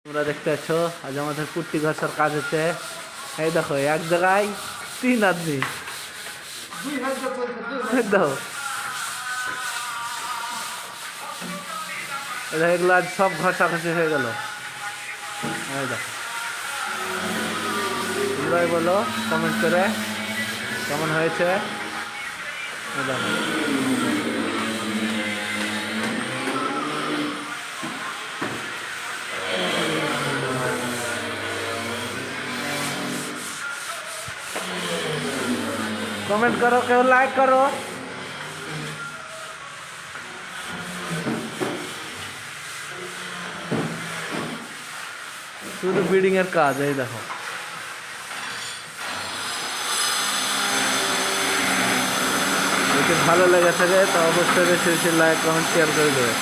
তোমরা দেখতে পাচ্ছ আজ আমাদের পুট্টি ঘষার কাজ হচ্ছে। এই দেখো এক জায়গায় 3 আদমি দেখো, এগুলো আজ সব ঘষাঘষি হয়ে গেল। এই দেখো, তোমরাই বলো কমেন্ট করে কেমন হয়েছে। এই দেখো, কমেন্ট করো, কেউ লাইক করো। শুধু বিল্ডিং এর কাজ। এই দেখো, যদি ভালো লেগে থাকে তো অবশ্যই বেশি বেশি লাইক কমেন্ট শেয়ার করে দেবে।